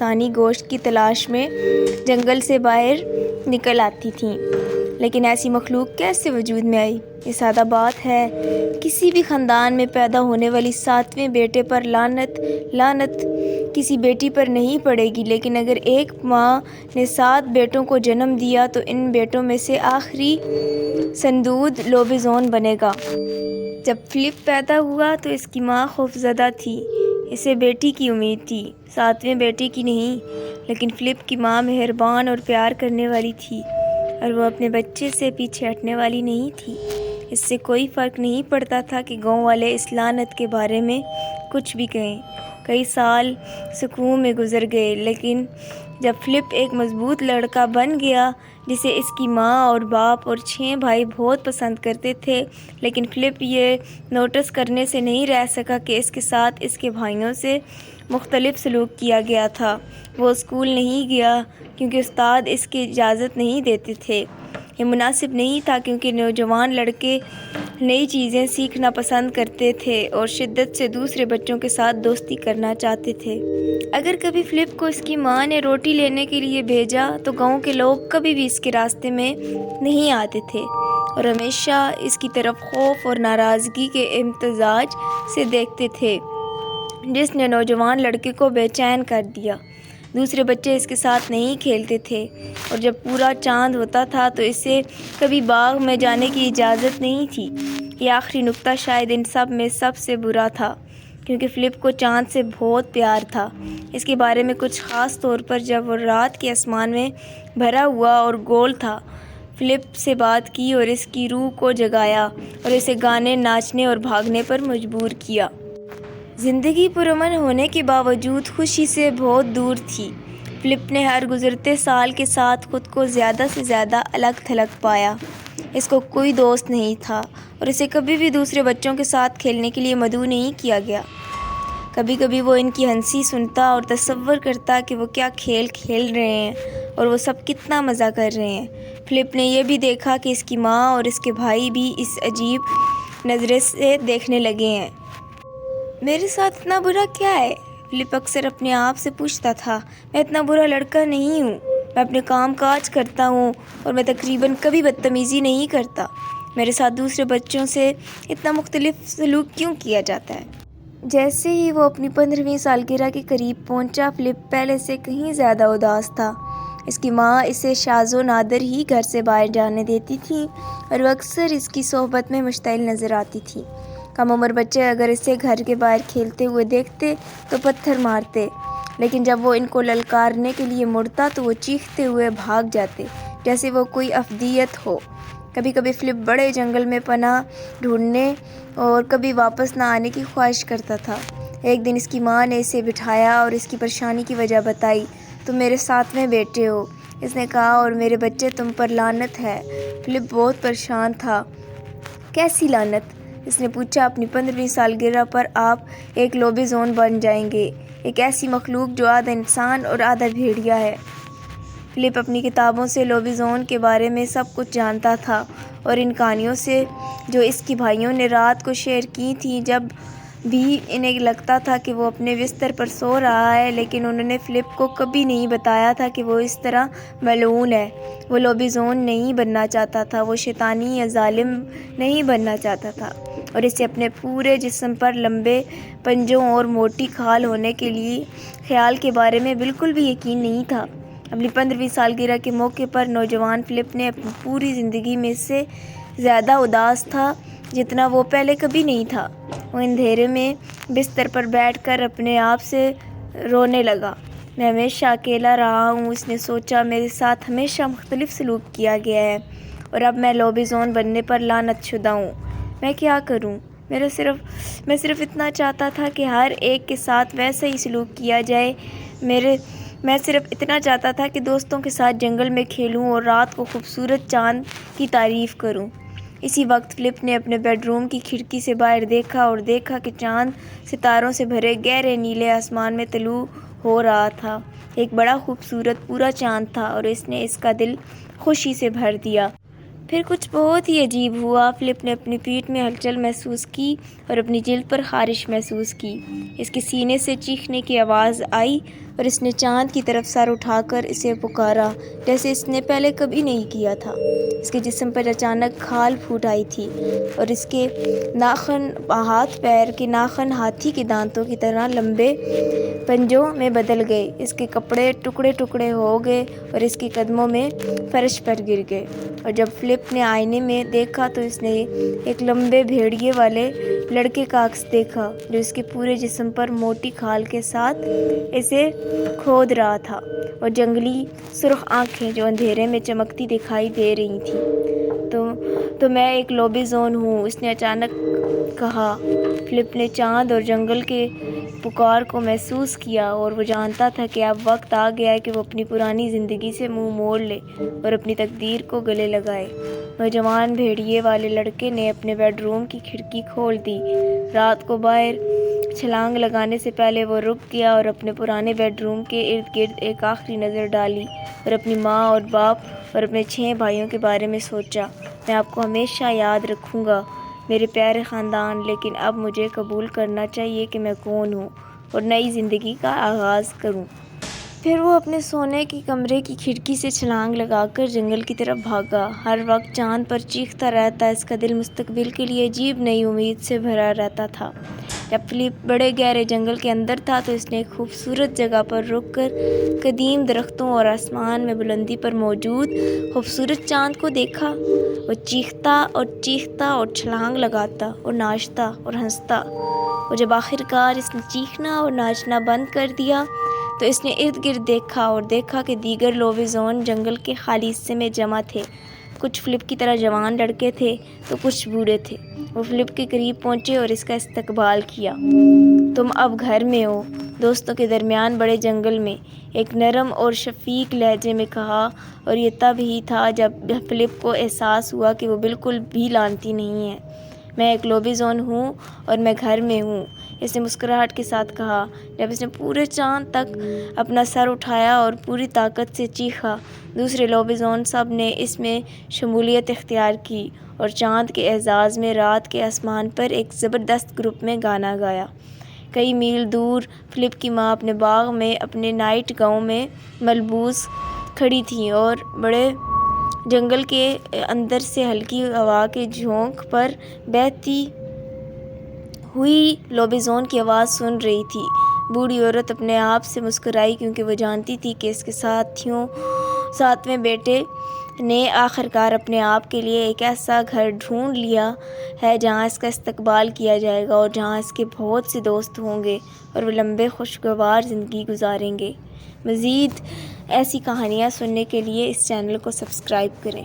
پاکستانی گوشت کی تلاش میں جنگل سے باہر نکل آتی تھیں، لیکن ایسی مخلوق کیسے وجود میں آئی؟ یہ سادہ بات ہے، کسی بھی خاندان میں پیدا ہونے والی 7ویں بیٹے پر لعنت کسی بیٹی پر نہیں پڑے گی، لیکن اگر ایک ماں نے 7 بیٹوں کو جنم دیا تو ان بیٹوں میں سے آخری سندود لوبیزون بنے گا۔ جب فلپ پیدا ہوا تو اس کی ماں خوفزدہ تھی، اسے بیٹی کی امید تھی، 7ویں بیٹے کی نہیں، لیکن فلپ کی ماں مہربان اور پیار کرنے والی تھی اور وہ اپنے بچے سے پیچھے ہٹنے والی نہیں تھی۔ اس سے کوئی فرق نہیں پڑتا تھا کہ گاؤں والے اس لعنت کے بارے میں کچھ بھی کہیں۔ کئی سال سکون میں گزر گئے، لیکن جب فلپ ایک مضبوط لڑکا بن گیا جسے اس کی ماں اور باپ اور 6 بھائی بہت پسند کرتے تھے، لیکن فلپ یہ نوٹس کرنے سے نہیں رہ سکا کہ اس کے ساتھ اس کے بھائیوں سے مختلف سلوک کیا گیا تھا۔ وہ اسکول نہیں گیا کیونکہ استاد اس کی اجازت نہیں دیتے تھے۔ یہ مناسب نہیں تھا کیونکہ نوجوان لڑکے نئی چیزیں سیکھنا پسند کرتے تھے اور شدت سے دوسرے بچوں کے ساتھ دوستی کرنا چاہتے تھے۔ اگر کبھی فلپ کو اس کی ماں نے روٹی لینے کے لیے بھیجا تو گاؤں کے لوگ کبھی بھی اس کے راستے میں نہیں آتے تھے اور ہمیشہ اس کی طرف خوف اور ناراضگی کے امتزاج سے دیکھتے تھے، جس نے نوجوان لڑکے کو بے چین کر دیا۔ دوسرے بچے اس کے ساتھ نہیں کھیلتے تھے اور جب پورا چاند ہوتا تھا تو اسے کبھی باغ میں جانے کی اجازت نہیں تھی۔ یہ آخری نکتہ شاید ان سب میں سب سے برا تھا، کیونکہ فلپ کو چاند سے بہت پیار تھا، اس کے بارے میں کچھ خاص طور پر جب وہ رات کے آسمان میں بھرا ہوا اور گول تھا۔ فلپ سے بات کی اور اس کی روح کو جگایا اور اسے گانے، ناچنے اور بھاگنے پر مجبور کیا۔ زندگی پرامن ہونے کے باوجود خوشی سے بہت دور تھی۔ فلپ نے ہر گزرتے سال کے ساتھ خود کو زیادہ سے زیادہ الگ تھلگ پایا۔ اس کو کوئی دوست نہیں تھا اور اسے کبھی بھی دوسرے بچوں کے ساتھ کھیلنے کے لیے مدعو نہیں کیا گیا۔ کبھی کبھی وہ ان کی ہنسی سنتا اور تصور کرتا کہ وہ کیا کھیل کھیل رہے ہیں اور وہ سب کتنا مزہ کر رہے ہیں۔ فلپ نے یہ بھی دیکھا کہ اس کی ماں اور اس کے بھائی بھی اس عجیب نظرے سے دیکھنے لگے ہیں۔ میرے ساتھ اتنا برا کیا ہے؟ فلپ اکثر اپنے آپ سے پوچھتا تھا۔ میں اتنا برا لڑکا نہیں ہوں، میں اپنے کام کاج کرتا ہوں اور میں تقریباً کبھی بدتمیزی نہیں کرتا۔ میرے ساتھ دوسرے بچوں سے اتنا مختلف سلوک کیوں کیا جاتا ہے؟ جیسے ہی وہ اپنی 15ویں سالگرہ کے قریب پہنچا، فلپ پہلے سے کہیں زیادہ اداس تھا۔ اس کی ماں اسے شاذ و نادر ہی گھر سے باہر جانے دیتی تھی اور وہ اکثر اس کی صحبت میں مشتعل نظر آتی تھی۔ کم عمر بچے اگر اسے گھر کے باہر کھیلتے ہوئے دیکھتے تو پتھر مارتے، لیکن جب وہ ان کو للکارنے کے لیے مڑتا تو وہ چیختے ہوئے بھاگ جاتے جیسے وہ کوئی افدیت ہو۔ کبھی کبھی فلپ بڑے جنگل میں پناہ ڈھونڈنے اور کبھی واپس نہ آنے کی خواہش کرتا تھا۔ ایک دن اس کی ماں نے اسے بٹھایا اور اس کی پریشانی کی وجہ بتائی۔ تم میرے 7ویں بیٹے ہو، اس نے کہا، اور میرے بچے تم پر لعنت ہے۔ فلپ بہت پریشان تھا۔ کیسی لعنت؟ اس نے پوچھا۔ اپنی 15ویں سالگرہ پر آپ ایک لوبیزون بن جائیں گے، ایک ایسی مخلوق جو آدھا انسان اور آدھا بھیڑیا ہے۔ فلپ اپنی کتابوں سے لوبیزون کے بارے میں سب کچھ جانتا تھا اور ان کہانیوں سے جو اس کے بھائیوں نے رات کو شیئر کی تھیں جب بھی انہیں لگتا تھا کہ وہ اپنے بستر پر سو رہا ہے، لیکن انہوں نے فلپ کو کبھی نہیں بتایا تھا کہ وہ اس طرح ملعون ہے۔ وہ لوبیزون نہیں بننا چاہتا تھا، وہ شیطانی یا ظالم نہیں بننا چاہتا تھا اور اسے اپنے پورے جسم پر لمبے پنجوں اور موٹی کھال ہونے کے خیال کے بارے میں بالکل بھی یقین نہیں تھا۔ اپنی 15ویں سالگرہ کے موقع پر نوجوان فلپ نے اپنی پوری زندگی میں سے زیادہ اداس تھا جتنا وہ پہلے کبھی نہیں تھا۔ وہ اندھیرے میں بستر پر بیٹھ کر اپنے آپ سے رونے لگا۔ میں ہمیشہ اکیلا رہا ہوں، اس نے سوچا، میرے ساتھ ہمیشہ مختلف سلوک کیا گیا ہے اور اب میں لوبیزون بننے پر لعنت شدہ ہوں۔ میں کیا کروں؟ میں صرف اتنا چاہتا تھا کہ ہر ایک کے ساتھ ویسا ہی سلوک کیا جائے۔ میں صرف اتنا چاہتا تھا کہ دوستوں کے ساتھ جنگل میں کھیلوں اور رات کو خوبصورت چاند کی تعریف کروں۔ اسی وقت فلپ نے اپنے بیڈ روم کی کھڑکی سے باہر دیکھا اور دیکھا کہ چاند ستاروں سے بھرے گہرے نیلے آسمان میں طلوع ہو رہا تھا۔ ایک بڑا خوبصورت پورا چاند تھا اور اس نے اس کا دل خوشی سے بھر دیا۔ پھر کچھ بہت ہی عجیب ہوا۔ فلپ نے اپنی پیٹھ میں ہلچل محسوس کی اور اپنی جلد پر خارش محسوس کی۔ اس کے سینے سے چیخنے کی آواز آئی اور اس نے چاند کی طرف سر اٹھا کر اسے پکارا جیسے اس نے پہلے کبھی نہیں کیا تھا۔ اس کے جسم پر اچانک کھال پھوٹ آئی تھی اور اس کے ناخن ہاتھ پیر کے ناخن ہاتھی کے دانتوں کی طرح لمبے پنجوں میں بدل گئے۔ اس کے کپڑے ٹکڑے ٹکڑے ہو گئے اور اس کے قدموں میں فرش پر گر گئے۔ اور جب فلپ نے آئینے میں دیکھا تو اس نے ایک لمبے بھیڑیے والے لڑکے کا عکس دیکھا جو اس کے پورے جسم پر موٹی کھال کے ساتھ اسے کھود رہا تھا اور جنگلی سرخ آنکھیں جو اندھیرے میں چمکتی دکھائی دے رہی تھیں۔ تو میں ایک لوبیزون ہوں، اس نے اچانک کہا۔ فلپ نے چاند اور جنگل کے پکار کو محسوس کیا اور وہ جانتا تھا کہ اب وقت آ گیا ہے کہ وہ اپنی پرانی زندگی سے منہ موڑ لے اور اپنی تقدیر کو گلے لگائے۔ نوجوان بھیڑیے والے لڑکے نے اپنے بیڈ روم کی کھڑکی کھول دی۔ رات کو باہر چھلانگ لگانے سے پہلے وہ رک گیا اور اپنے پرانے بیڈ روم کے ارد گرد ایک آخری نظر ڈالی اور اپنی ماں اور باپ اور اپنے 6 بھائیوں کے بارے میں سوچا۔ میں آپ کو ہمیشہ یاد رکھوں گا میرے پیارے خاندان، لیکن اب مجھے قبول کرنا چاہیے کہ میں کون ہوں اور نئی زندگی کا آغاز کروں۔ پھر وہ اپنے سونے کے کمرے کی کھڑکی سے چھلانگ لگا کر جنگل کی طرف بھاگا۔ ہر وقت چاند پر چیختا رہتا، اس کا دل مستقبل کے لیے عجیب نئی امید سے بھرا رہتا تھا۔ جب فلپ بڑے گہرے جنگل کے اندر تھا تو اس نے ایک خوبصورت جگہ پر رک کر قدیم درختوں اور آسمان میں بلندی پر موجود خوبصورت چاند کو دیکھا۔ وہ چیختا اور چیختا اور چھلانگ لگاتا اور ناچتا اور ہنستا، اور جب آخر کار اس نے چیخنا اور ناچنا بند کر دیا تو اس نے ارد گرد دیکھا اور دیکھا کہ دیگر لوبیزون جنگل کے خالی حصے میں جمع تھے۔ کچھ فلپ کی طرح جوان لڑکے تھے تو کچھ بوڑھے تھے۔ وہ فلپ کے قریب پہنچے اور اس کا استقبال کیا۔ تم اب گھر میں ہو، دوستوں کے درمیان بڑے جنگل میں، ایک نرم اور شفیق لہجے میں کہا، اور یہ تب ہی تھا جب فلپ کو احساس ہوا کہ وہ بالکل بھی لعنتی نہیں ہے۔ میں ایک لوبیزون ہوں اور میں گھر میں ہوں، اس نے مسکراہٹ کے ساتھ کہا۔ جب اس نے پورے چاند تک اپنا سر اٹھایا اور پوری طاقت سے چیخا، دوسرے لوبیزون سب نے اس میں شمولیت اختیار کی اور چاند کے اعزاز میں رات کے آسمان پر ایک زبردست گروپ میں گانا گایا۔ کئی میل دور فلپ کی ماں اپنے باغ میں اپنے نائٹ گاؤن میں ملبوس کھڑی تھی اور بڑے جنگل کے اندر سے ہلکی ہوا کے جھونک پر بہتی ہوئی لوبیزون کی آواز سن رہی تھی۔ بوڑھی عورت اپنے آپ سے مسکرائی کیونکہ وہ جانتی تھی کہ اس کے ساتویں بیٹے نے آخر کار اپنے آپ کے لیے ایک ایسا گھر ڈھونڈ لیا ہے جہاں اس کا استقبال کیا جائے گا اور جہاں اس کے بہت سے دوست ہوں گے اور وہ لمبے خوشگوار زندگی گزاریں گے۔ مزید ایسی کہانیاں سننے کے لیے اس چینل کو سبسکرائب کریں۔